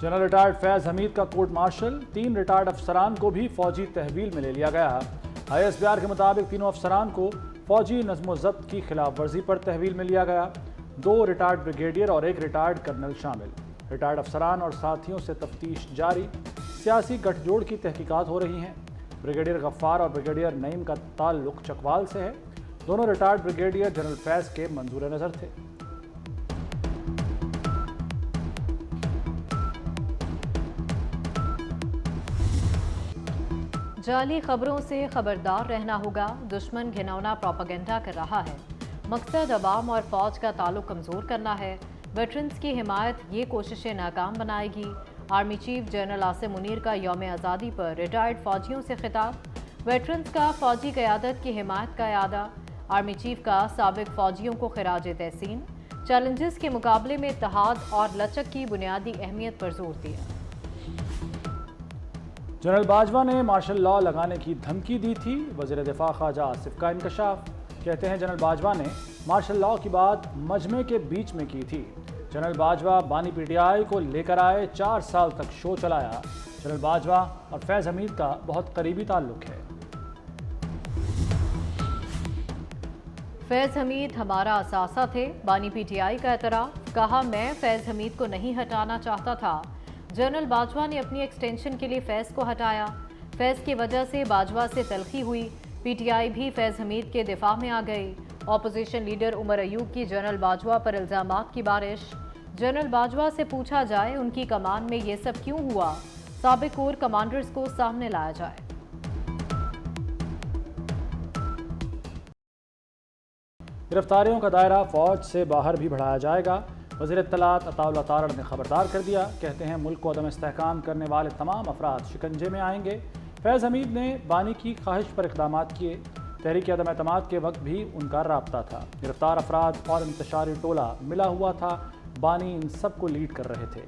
General retired فیض حمید کا court martial, 3 retired افسران کو بھی فوجی تحویل میں لے لیا گیا۔ ISBR کے مطابق تینوں افسران کو فوجی نظم و ضبط کی خلاف ورزی پر تحویل میں لیا گیا۔ 2 ریٹائرڈ بریگیڈیئر اور 1 ریٹائرڈ کرنل شامل۔ ریٹائرڈ افسران اور ساتھیوں سے تفتیش جاری، سیاسی گٹھ جوڑ کی تحقیقات ہو رہی ہیں۔ بریگیڈیئر غفار اور بریگیڈیئر نعیم کا تعلق چکوال سے ہے۔ دونوں ریٹائرڈ بریگیڈیئر جنرل فیض کے منظور نظر تھے۔ جعلی خبروں سے خبردار رہنا ہوگا، دشمن گھناؤنا پروپیگنڈا کر رہا ہے۔ مقصد عوام اور فوج کا تعلق کمزور کرنا ہے۔ ویٹرنز کی حمایت یہ کوششیں ناکام بنائے گی۔ Army chief general Asim Munir کا یوم آزادی پر ریٹائرڈ فوجیوں سے خطاب۔ ویٹرنز کا فوجی قیادت کی حمایت کا اعادہ۔ آرمی چیف کا سابق فوجیوں کو خراج تحسین۔ چیلنجز کے مقابلے میں اتحاد اور لچک کی بنیادی اہمیت پر زور دیا۔ جنرل باجوہ نے مارشل لاء لگانے کی دھمکی دی تھی، وزیر دفاع خواجہ آصف کا انکشاف۔ کہتے ہیں جنرل باجوہ نے مارشل لاء کی بات مجمع کے بیچ میں کی تھی۔ جنرل باجوہ بانی PTI کو لے کر آئے، 4 سال تک شو چلایا۔ جنرل باجوہ اور فیض حمید کا بہت قریبی تعلق ہے۔ فیض حمید ہمارا اثاثہ تھے، بانی PTI کا اعتراف۔ کہا میں فیض حمید کو نہیں ہٹانا چاہتا تھا۔ جنرل باجوہ نے اپنی ایکسٹینشن کے لیے فیض کو ہٹایا۔ فیض کی وجہ سے باجوہ سے تلخی ہوئی۔ PTI بھی فیض حمید کے دفاع میں آ گئی۔ اپوزیشن لیڈر عمر ایوب کی جنرل باجوہ پر الزامات کی بارش۔ جنرل باجوہ سے پوچھا جائے ان کی کمان میں یہ سب کیوں ہوا، سابق کور کمانڈرز کو سامنے لایا جائے۔ گرفتاریوں کا دائرہ فوج سے باہر بھی بڑھایا جائے گا، وزیر اطلاعات عطا اللہ تارڑ نے خبردار کر دیا۔ کہتے ہیں ملک کو عدم استحکام کرنے والے تمام افراد شکنجے میں آئیں گے۔ فیض حمید نے بانی کی خواہش پر اقدامات کیے۔ تحریک عدم اعتماد کے وقت بھی ان کا رابطہ تھا۔ گرفتار افراد اور انتشاری ٹولہ ملا ہوا تھا، بانی ان سب کو لیڈ کر رہے تھے۔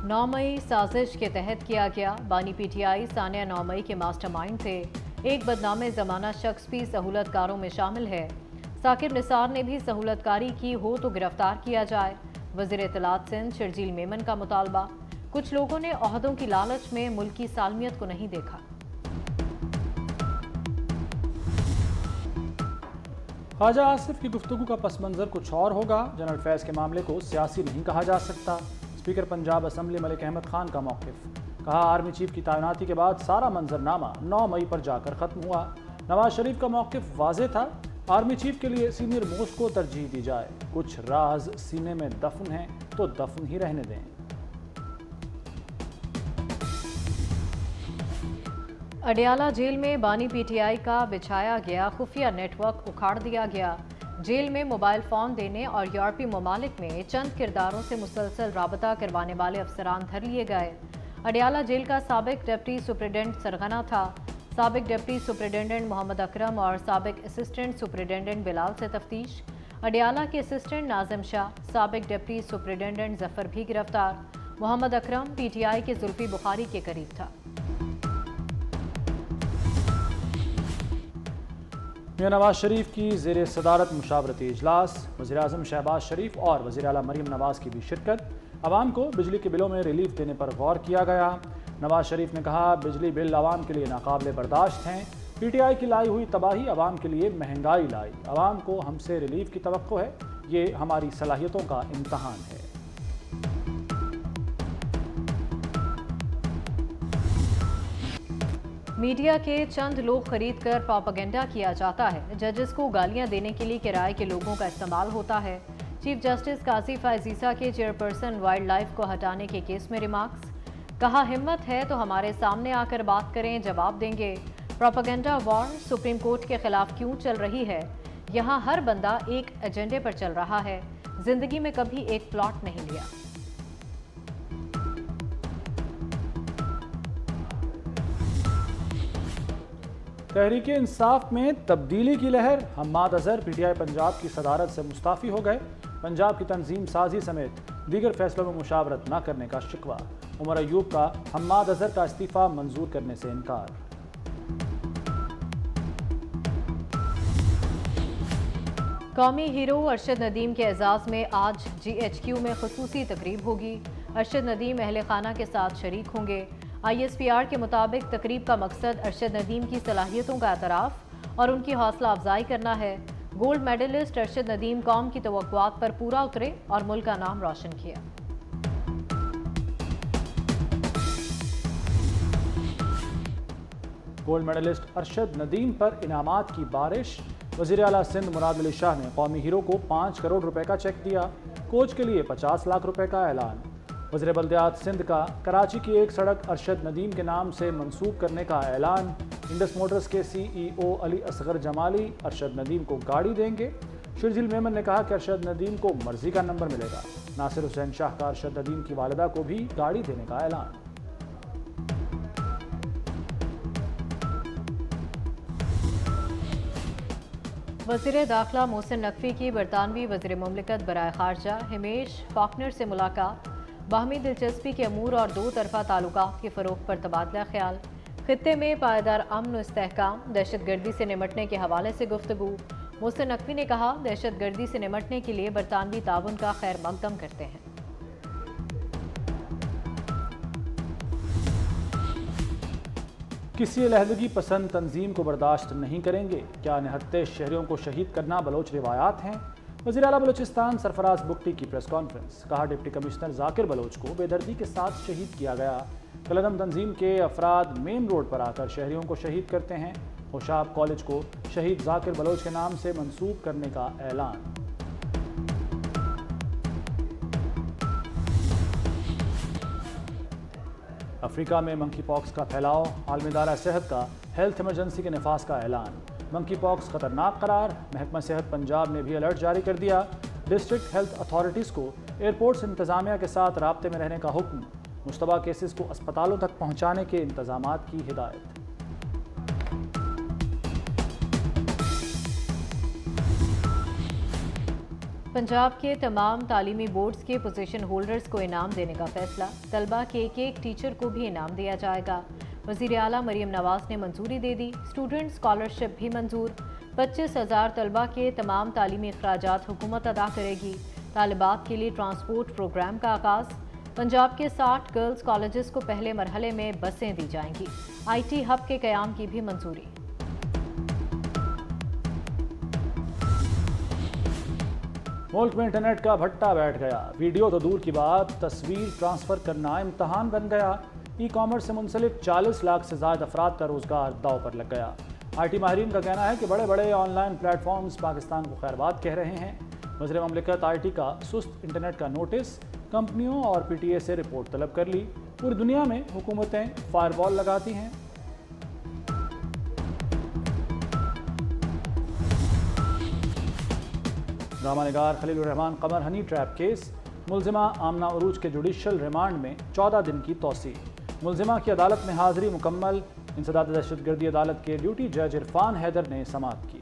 9 مئی سازش کے تحت کیا گیا، بانی PTI ثانیہ 9 مئی کے ماسٹر مائنڈ تھے۔ ایک بدنام زمانہ شخص بھی سہولت کاروں میں شامل ہے۔ ثاقب نثار نے بھی سہولت کاری کی ہو تو گرفتار کیا جائے۔ وزیر اطلاعات سندھ شرجیل میمن کا مطالبہ۔ کچھ لوگوں نے عہدوں کی لالچ میں ملک کی سالمیت کو نہیں دیکھا۔ خواجہ آصف کی گفتگو کا پس منظر کچھ اور ہوگا۔ جنرل فیض کے معاملے کو سیاسی نہیں کہا جا سکتا۔ اسپیکر پنجاب اسمبلی ملک احمد خان کا موقف۔ کہا آرمی چیف کی تعیناتی کے بعد سارا منظرنامہ 9 مئی پر جا کر ختم ہوا۔ نواز شریف کا موقف واضح تھا، آرمی چیف کے لیے سینئر موسٹ کو ترجیح دی جائے۔ کچھ راز سینے میں دفن ہیں تو دفن ہی رہنے دیں۔ اڈیالہ جیل میں بانی PTI کا بچھایا گیا خفیہ نیٹ ورک اکھاڑ دیا گیا۔ جیل میں موبائل فون دینے اور یورپی ممالک میں چند کرداروں سے مسلسل رابطہ کروانے والے افسران دھر لیے گئے۔ اڈیالہ جیل کا سابق ڈپٹی سپرنٹنڈنٹ سرغنہ تھا۔ سابق ڈپٹی سپرنٹنڈنٹ محمد اکرم اور سابق اسسٹنٹ سپرنٹنڈنٹ بلال سے تفتیش۔ اڈیالہ کے اسسٹنٹ ناظم شاہ، سابق ڈپٹی سپرنٹنڈنٹ ظفر بھی گرفتار۔ محمد اکرم PTI کے زلفی بخاری کے قریب تھا۔ میاں نواز شریف کی زیر صدارت مشاورتی اجلاس، وزیراعظم شہباز شریف اور وزیر اعلیٰ مریم نواز کی بھی شرکت۔ عوام کو بجلی کے بلوں میں ریلیف دینے پر غور کیا گیا۔ نواز شریف نے کہا بجلی بل عوام کے لیے ناقابل برداشت ہیں۔ PTI کی لائی ہوئی تباہی عوام کے لیے مہنگائی لائی۔ عوام کو ہم سے ریلیف کی توقع ہے، یہ ہماری صلاحیتوں کا امتحان ہے۔ میڈیا کے چند لوگ خرید کر پروپیگنڈا کیا جاتا ہے۔ ججز کو گالیاں دینے کے لیے کرائے کے لوگوں کا استعمال ہوتا ہے۔ چیف جسٹس قاضی فائز عیسیٰ کے چیئرپرسن وائلڈ لائف کو ہٹانے کے کیس میں ریمارکس۔ کہا ہمت ہے تو ہمارے سامنے آ کر بات کریں، جواب دیں گے۔ پروپیگنڈا وار سپریم کورٹ کے خلاف کیوں چل رہی ہے؟ یہاں ہر بندہ ایک ایجنڈے پر چل رہا ہے، زندگی میں کبھی ایک پلاٹ نہیں لیا۔ تحریک انصاف میں تبدیلی کی لہر، حماد اظہر PTI پنجاب کی صدارت سے مستعفی ہو گئے۔ پنجاب کی تنظیم سازی سمیت دیگر فیصلوں میں مشاورت نہ کرنے کا شکوہ۔ عمر ایوب کا حماد اظہر کا استعفیٰ منظور کرنے سے انکار۔ قومی ہیرو ارشد ندیم کے اعزاز میں آج GHQ میں خصوصی تقریب ہوگی۔ ارشد ندیم اہل خانہ کے ساتھ شریک ہوں گے۔ ISPR کے مطابق تقریب کا مقصد ارشد ندیم کی صلاحیتوں کا اعتراف اور ان کی حوصلہ افزائی کرنا ہے۔ گولڈ میڈلسٹ ارشد ندیم قوم کی توقعات پر پورا اترے اور ملک کا نام روشن کیا۔ گولڈ میڈلسٹ ارشد ندیم پر انعامات کی بارش۔ وزیر اعلیٰ سندھ مراد علی شاہ نے قومی ہیرو کو 5 کروڑ روپے کا چیک دیا۔ کوچ کے لیے 50 لاکھ روپے کا اعلان۔ وزیر بلدیات سندھ کا کراچی کی ایک سڑک ارشد ندیم کے نام سے منسوب کرنے کا اعلان۔ انڈس موٹرز کے CEO علی اصغر جمالی ارشد ندیم کو گاڑی دیں گے۔ شرجیل میمن نے کہا کہ ارشد ندیم کو مرضی کا نمبر ملے گا۔ ناصر حسین شاہ کا ارشد ندیم کی والدہ کو بھی گاڑی دینے کا اعلان۔ وزیر داخلہ محسن نقوی کی برطانوی وزیر مملکت برائے خارجہ ہمیش فاکنر سے ملاقات۔ باہمی دلچسپی کے امور اور دو طرفہ تعلقات کے فروغ پر تبادلہ خیال۔ خطے میں پائیدار امن و استحکام، دہشت گردی سے نمٹنے کے حوالے سے گفتگو۔ محسن نقوی نے کہا، دہشت گردی سے نمٹنے کے لیے برطانوی تعاون کا خیر مقدم کرتے ہیں۔ کسی علیحدگی پسند تنظیم کو برداشت نہیں کریں گے۔ کیا نہتے شہریوں کو شہید کرنا بلوچ روایات ہیں؟ وزیر اعلیٰ بلوچستان سرفراز بگٹی کی پریس کانفرنس۔ کہا، ڈپٹی کمشنر ذاکر بلوچ کو بے دردی کے ساتھ شہید کیا گیا۔ کالعدم تنظیم کے افراد مین روڈ پر آ کر شہریوں کو شہید کرتے ہیں۔ ہوشاب کالج کو شہید ذاکر بلوچ کے نام سے منسوب کرنے کا اعلان۔ افریقہ میں منکی پاکس کا پھیلاؤ۔ عالمی ادارہ صحت کا ہیلتھ ایمرجنسی کے نفاذ کا اعلان۔ منکی پاکس خطرناک قرار۔ محکمہ صحت پنجاب نے بھی الرٹ جاری کر دیا۔ ڈسٹرکٹ ہیلتھ اتھارٹیز کو ایئرپورٹس انتظامیہ کے ساتھ رابطے میں رہنے کا حکم۔ مشتبہ کیسز کو اسپتالوں تک پہنچانے کے انتظامات کی ہدایت۔ پنجاب کے تمام تعلیمی بورڈز کے پوزیشن ہولڈرز کو انعام دینے کا فیصلہ۔ طلبہ کے ایک ٹیچر کو بھی انعام دیا جائے گا۔ وزیر اعلیٰ مریم نواز نے منظوری دے دی۔ اسٹوڈنٹ اسکالرشپ بھی منظور۔ 25,000 طلبہ کے تمام تعلیمی اخراجات حکومت ادا کرے گی۔ طالبات کے لیے ٹرانسپورٹ پروگرام کا آغاز۔ پنجاب کے 60 گرلز کالجز کو پہلے مرحلے میں بسیں دی جائیں گی۔ IT ہب کے قیام کی بھی منظوری۔ ملک میں انٹرنیٹ کا بھٹا بیٹھ گیا۔ ویڈیو تو دور کی بات، تصویر ٹرانسفر کرنا امتحان بن گیا۔ ای کامرس سے منسلک 40 لاکھ سے زائد افراد کا روزگار داؤ پر لگ گیا۔ IT ماہرین کا کہنا ہے کہ بڑے بڑے online platforms Pakistan کو خیر بات کہہ رہے ہیں۔ وزیر مملکت IT کا سست انٹرنیٹ کا نوٹس، کمپنیوں اور PTA سے رپورٹ طلب کر لی۔ پوری دنیا میں حکومتیں فائر وال لگاتی ہیں۔ ڈرامہ نگار Khalil ur Rehman Qamar honey trap case. ملزمہ آمنہ عروج کے جوڈیشل ریمانڈ میں 14 دن کی توسیع۔ ملزمہ کی عدالت میں حاضری مکمل۔ انسداد دہشت گردی عدالت کے ڈیوٹی جج عرفان حیدر نے سماعت کی۔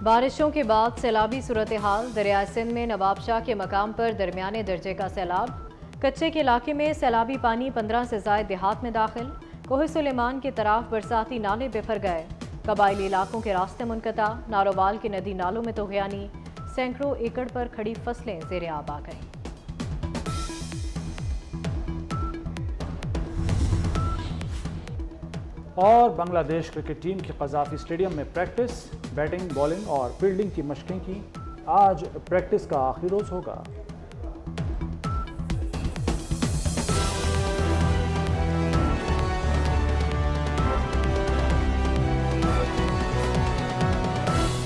بارشوں کے بعد سیلابی صورتحال۔ دریائے سندھ میں نواب شاہ کے مقام پر درمیانے درجے کا سیلاب۔ کچے کے علاقے میں سیلابی پانی 15 سے زائد دیہات میں داخل۔ کوہ سلیمان کے طرف برساتی نالے بفر گئے۔ قبائلی علاقوں کے راستے منقطع۔ ناروال کے ندی نالوں میں طغیانی۔ سینکڑوں ایکڑ پر کھڑی فصلیں زیر آب آ گئیں۔ اور بنگلہ دیش کرکٹ ٹیم کی قذافی اسٹیڈیم میں پریکٹس۔ بیٹنگ، بالنگ اور فیلڈنگ کی مشقیں کی۔ آج پریکٹس کا آخری روز ہوگا۔